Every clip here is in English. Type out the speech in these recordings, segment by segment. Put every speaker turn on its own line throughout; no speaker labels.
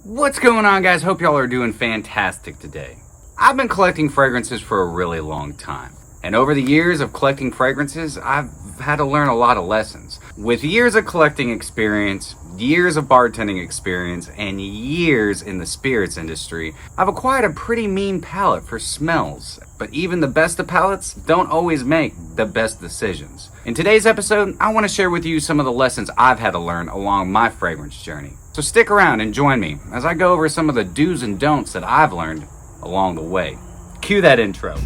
What's going on, guys? Hope y'all are doing fantastic today. I've been collecting fragrances for a really long time. And over the years of collecting fragrances, I've had to learn a lot of lessons. With years of collecting experience, years of bartending experience, and years in the spirits industry, I've acquired a pretty mean palate for smells. But even the best of palates don't always make the best decisions. In today's episode, I want to share with you some of the lessons I've had to learn along my fragrance journey. So stick around and join me as I go over some of the do's and don'ts that I've learned along the way. Cue that intro.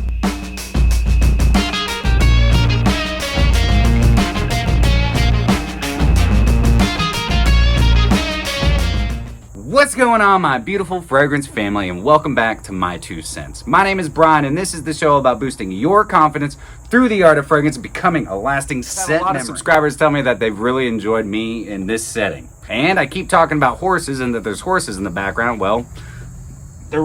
What's going on, my beautiful fragrance family, and welcome back to My2Scents. My name is Brian, and this is the show about boosting your confidence through the art of fragrance and becoming a lasting scent. A lot of subscribers tell me that they've really enjoyed me in this setting. And I keep talking about horses and that there's horses in the background. Well, they're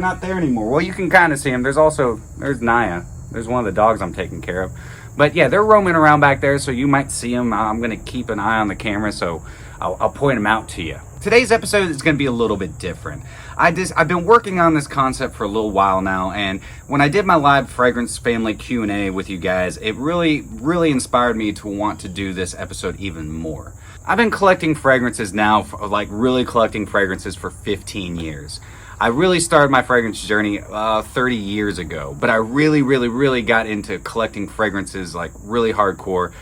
not there anymore. Well, you can kind of see them. There's Naya. There's one of the dogs I'm taking care of. But yeah, they're roaming around back there, so you might see them. I'm going to keep an eye on the camera, so I'll point them out to you. Today's episode is going to be a little bit different. I've been working on this concept for a little while now, and when I did my live fragrance family Q&A with you guys, it really inspired me to want to do this episode even more. I've been collecting fragrances now, really collecting fragrances for 15 years. I really started my fragrance journey 30 years ago, but I really got into collecting fragrances really hardcore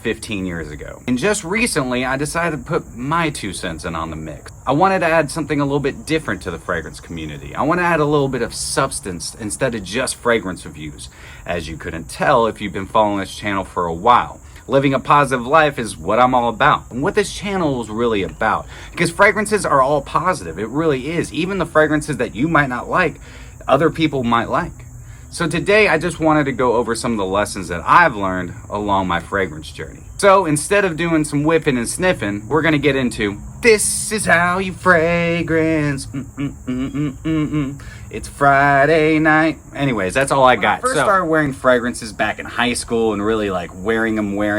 15 years ago. And just recently, I decided to put my 2 cents in on the mix. I wanted to add something a little bit different to the fragrance community. I want to add a little bit of substance instead of just fragrance reviews. As you couldn't tell if you've been following this channel for a while, living a positive life is what I'm all about, and what this channel is really about. Because fragrances are all positive, it really is. Even the fragrances that you might not like, other people might like. So today I just wanted to go over some of the lessons that I've learned along my fragrance journey. So instead of doing some whipping and sniffing, we're going to get into this is how you fragrance. It's Friday night. Anyways, that's all I got. I first started wearing fragrances back in high school and really wearing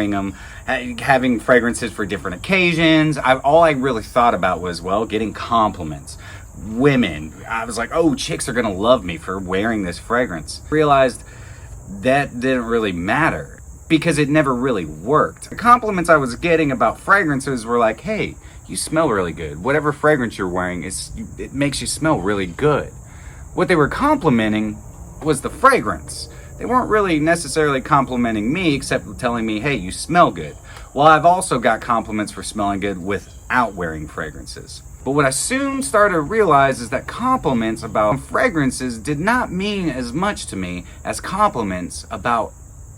them, having fragrances for different occasions. All I really thought about was, getting compliments. Women, I was like, oh, chicks are gonna love me for wearing this fragrance. Realized that didn't really matter because it never really worked. The compliments I was getting about fragrances were like, hey, you smell really good. Whatever fragrance you're wearing, it makes you smell really good. What they were complimenting was the fragrance. They weren't really necessarily complimenting me, except telling me, hey, you smell good. Well, I've also got compliments for smelling good without wearing fragrances. But what I soon started to realize is that compliments about fragrances did not mean as much to me as compliments about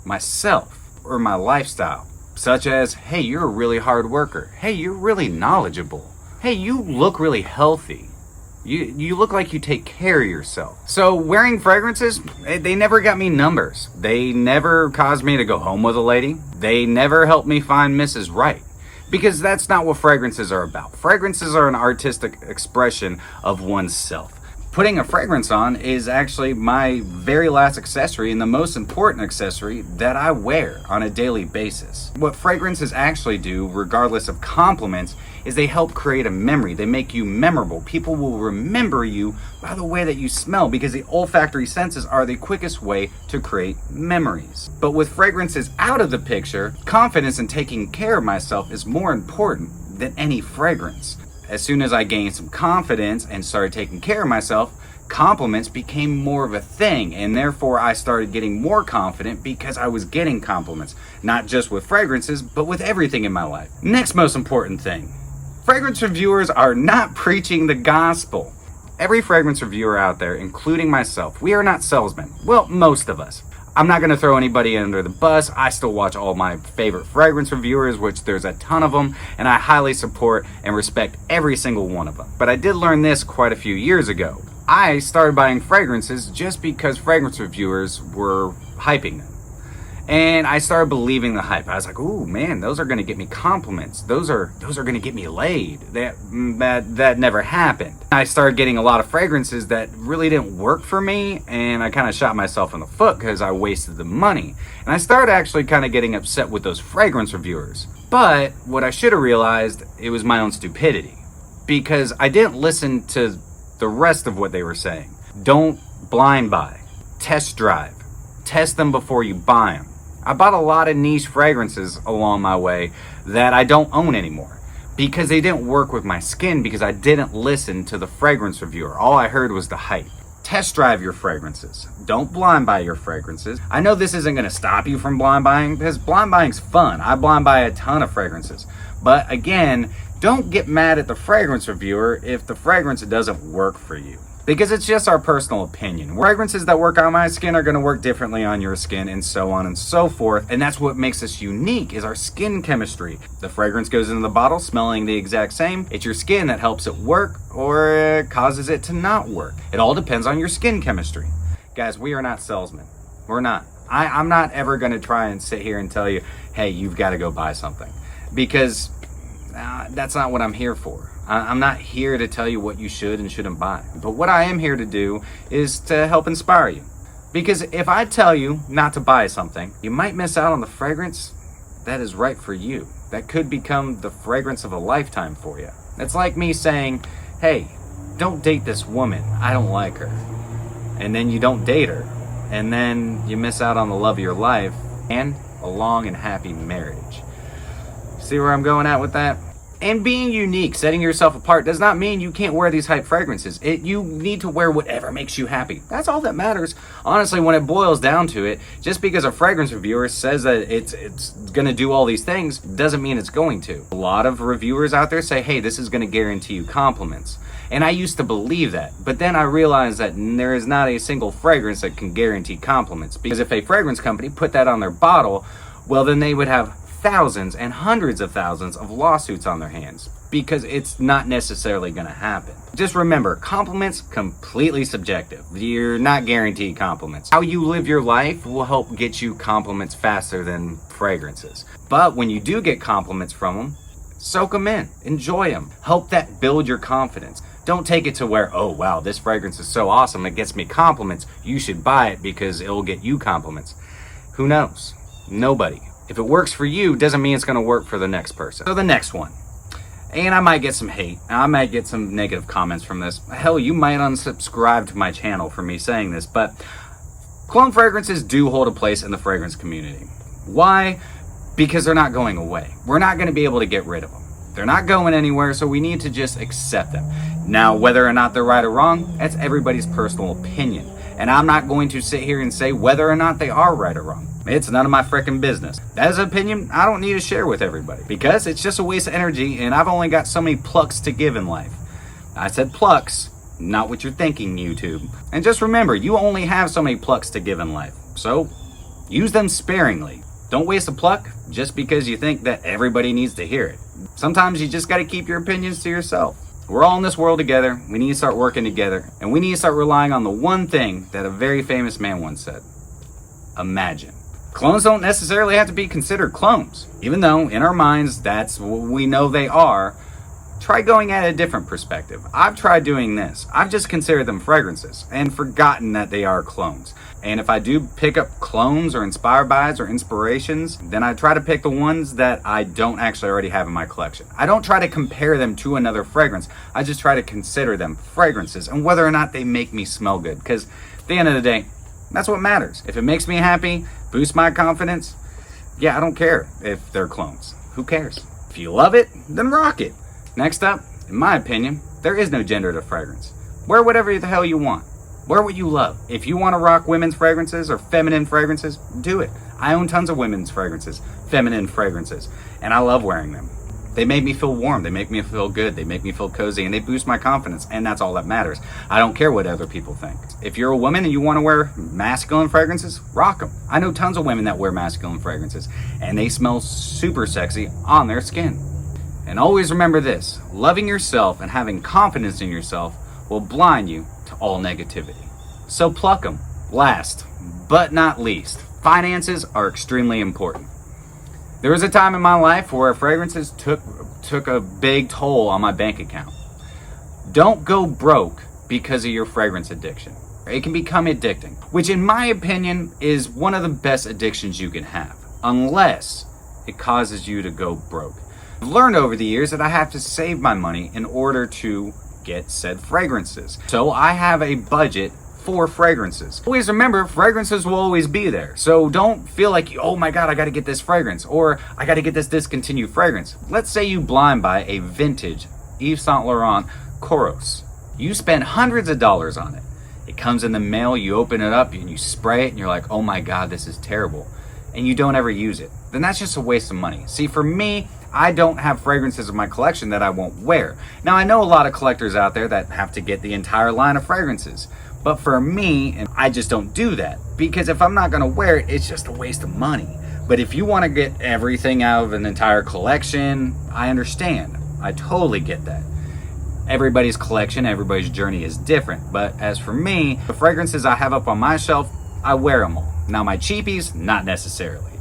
myself or my lifestyle. Such as, hey, you're a really hard worker. Hey, you're really knowledgeable. Hey, you look really healthy. You look like you take care of yourself. So wearing fragrances, they never got me numbers. They never caused me to go home with a lady. They never helped me find Mrs. Right. Because that's not what fragrances are about. Fragrances are an artistic expression of oneself. Putting a fragrance on is actually my very last accessory and the most important accessory that I wear on a daily basis. What fragrances actually do, regardless of compliments, is they help create a memory. They make you memorable. People will remember you by the way that you smell because the olfactory senses are the quickest way to create memories. But with fragrances out of the picture, confidence in taking care of myself is more important than any fragrance. As soon as I gained some confidence and started taking care of myself, compliments became more of a thing, and therefore I started getting more confident because I was getting compliments, not just with fragrances, but with everything in my life. Next most important thing, fragrance reviewers are not preaching the gospel. Every fragrance reviewer out there, including myself, we are not salesmen. Well, most of us. I'm not going to throw anybody under the bus. I still watch all my favorite fragrance reviewers, which there's a ton of them, and I highly support and respect every single one of them. But I did learn this quite a few years ago. I started buying fragrances just because fragrance reviewers were hyping them. And I started believing the hype. I was like, ooh, man, those are going to get me compliments. Those are going to get me laid. That never happened. I started getting a lot of fragrances that really didn't work for me, and I kind of shot myself in the foot because I wasted the money. And I started actually kind of getting upset with those fragrance reviewers. But what I should have realized, it was my own stupidity. because I didn't listen to the rest of what they were saying. Don't blind buy. Test drive. Test them before you buy them. I bought a lot of niche fragrances along my way that I don't own anymore because they didn't work with my skin, because I didn't listen to the fragrance reviewer. All I heard was the hype. Test drive your fragrances. Don't blind buy your fragrances. I know this isn't going to stop you from blind buying, because blind buying's fun. I blind buy a ton of fragrances. But again, don't get mad at the fragrance reviewer if the fragrance doesn't work for you, because it's just our personal opinion. Fragrances that work on my skin are going to work differently on your skin, and so on and so forth. And that's what makes us unique, is our skin chemistry. The fragrance goes into the bottle smelling the exact same. It's your skin that helps it work or causes it to not work. It all depends on your skin chemistry. Guys, we are not salesmen. We're not. I'm not ever going to try and sit here and tell you, hey, you've got to go buy something, because that's not what I'm here for. I'm not here to tell you what you should and shouldn't buy. But what I am here to do is to help inspire you. Because if I tell you not to buy something, you might miss out on the fragrance that is right for you. That could become the fragrance of a lifetime for you. It's like me saying, hey, don't date this woman. I don't like her. And then you don't date her. And then you miss out on the love of your life and a long and happy marriage. See where I'm going at with that? And being unique, setting yourself apart, does not mean you can't wear these hype fragrances. You need to wear whatever makes you happy. That's all that matters. Honestly, when it boils down to it, just because a fragrance reviewer says that it's going to do all these things, doesn't mean it's going to. A lot of reviewers out there say, hey, this is going to guarantee you compliments. And I used to believe that. But then I realized that there is not a single fragrance that can guarantee compliments. Because if a fragrance company put that on their bottle, well, then they would have thousands and hundreds of thousands of lawsuits on their hands, because it's not necessarily going to happen. Just remember, compliments completely subjective. You're not guaranteed compliments. How you live your life will help get you compliments faster than fragrances. But when you do get compliments from them, soak them in, enjoy them, help that build your confidence. Don't take it to where, oh wow, this fragrance is so awesome, it gets me compliments, you should buy it because it will get you compliments. Who knows? Nobody. If it works for you, doesn't mean it's going to work for the next person. So the next one, and I might get some hate, I might get some negative comments from this. Hell, you might unsubscribe to my channel for me saying this, but cologne fragrances do hold a place in the fragrance community. Why? Because they're not going away. We're not going to be able to get rid of them. They're not going anywhere, so we need to just accept them. Now, whether or not they're right or wrong, that's everybody's personal opinion. And I'm not going to sit here and say whether or not they are right or wrong. It's none of my freaking business. That is an opinion I don't need to share with everybody, because it's just a waste of energy, and I've only got so many plucks to give in life. I said plucks, not what you're thinking, YouTube. And just remember, you only have so many plucks to give in life, so use them sparingly. Don't waste a pluck just because you think that everybody needs to hear it. Sometimes you just got to keep your opinions to yourself. We're all in this world together. We need to start working together, and we need to start relying on the one thing that a very famous man once said: imagine. Clones don't necessarily have to be considered clones, even though in our minds that's what we know they are. Try going at a different perspective. I've tried doing this. I've just considered them fragrances and forgotten that they are clones. And if I do pick up clones or inspired buys or inspirations, then I try to pick the ones that I don't actually already have in my collection. I don't try to compare them to another fragrance. I just try to consider them fragrances and whether or not they make me smell good. Because at the end of the day, that's what matters. If it makes me happy, boosts my confidence, yeah, I don't care if they're clones. Who cares? If you love it, then rock it. Next up, in my opinion, there is no gender to fragrance. Wear whatever the hell you want. Wear what you love. If you want to rock women's fragrances or feminine fragrances, do it. I own tons of women's fragrances, feminine fragrances, and I love wearing them. They make me feel warm, they make me feel good, they make me feel cozy, and they boost my confidence, and that's all that matters. I don't care what other people think. If you're a woman and you want to wear masculine fragrances, rock them. I know tons of women that wear masculine fragrances, and they smell super sexy on their skin. And always remember this: loving yourself and having confidence in yourself will blind you to all negativity. So pluck them. Last but not least, finances are extremely important. There was a time in my life where fragrances took a big toll on my bank account. Don't go broke because of your fragrance addiction. It can become addicting, which in my opinion is one of the best addictions you can have, unless it causes you to go broke. I've learned over the years that I have to save my money in order to get said fragrances. So I have a budget for fragrances. Always remember, fragrances will always be there. So don't feel like, oh my God, I gotta get this fragrance, or I gotta get this discontinued fragrance. Let's say you blind buy a vintage Yves Saint Laurent Coros. You spend hundreds of dollars on it. It comes in the mail, you open it up and you spray it and you're like, oh my God, this is terrible. And you don't ever use it. Then that's just a waste of money. See, for me, I don't have fragrances in my collection that I won't wear. Now, I know a lot of collectors out there that have to get the entire line of fragrances. But for me, I just don't do that, because if I'm not gonna wear it, it's just a waste of money. But if you wanna get everything out of an entire collection, I understand. I totally get that. Everybody's collection, everybody's journey is different. But as for me, the fragrances I have up on my shelf, I wear them all. Now my cheapies, not necessarily.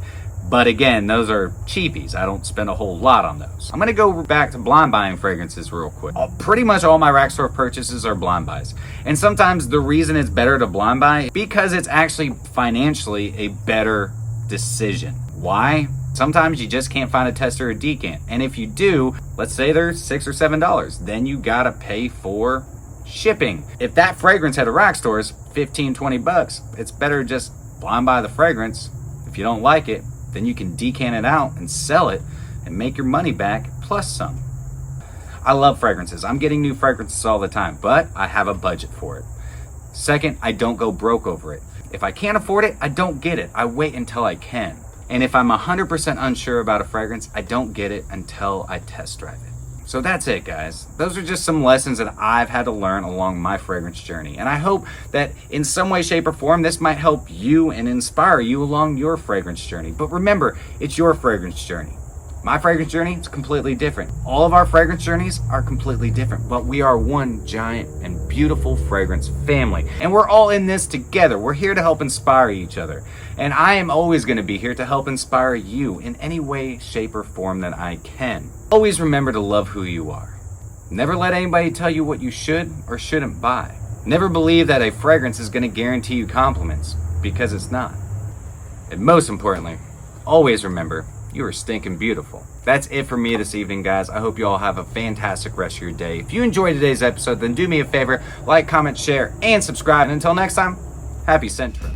But again, those are cheapies. I don't spend a whole lot on those. I'm gonna go back to blind buying fragrances real quick. Pretty much all my rack store purchases are blind buys. And sometimes the reason it's better to blind buy is because it's actually financially a better decision. Why? Sometimes you just can't find a tester or decant. And if you do, let's say they're $6 or $7, then you gotta pay for shipping. If that fragrance at a rack store is 15, 20 bucks, it's better just blind buy the fragrance. If you don't like it, then you can decant it out and sell it and make your money back plus some. I love fragrances. I'm getting new fragrances all the time, but I have a budget for it. Second, I don't go broke over it. If I can't afford it, I don't get it. I wait until I can. And if I'm 100% unsure about a fragrance, I don't get it until I test drive it. So that's it, guys. Those are just some lessons that I've had to learn along my fragrance journey. And I hope that in some way, shape, or form, this might help you and inspire you along your fragrance journey. But remember, it's your fragrance journey. My fragrance journey is completely different. All of our fragrance journeys are completely different, but we are one giant and beautiful fragrance family. And we're all in this together. We're here to help inspire each other. And I am always going to be here to help inspire you in any way, shape, or form that I can. Always remember to love who you are. Never let anybody tell you what you should or shouldn't buy. Never believe that a fragrance is going to guarantee you compliments, because it's not. And most importantly, always remember, you are stinking beautiful. That's it for me this evening, guys. I hope you all have a fantastic rest of your day. If you enjoyed today's episode, then do me a favor, like, comment, share, and subscribe. And until next time, happy scent trips.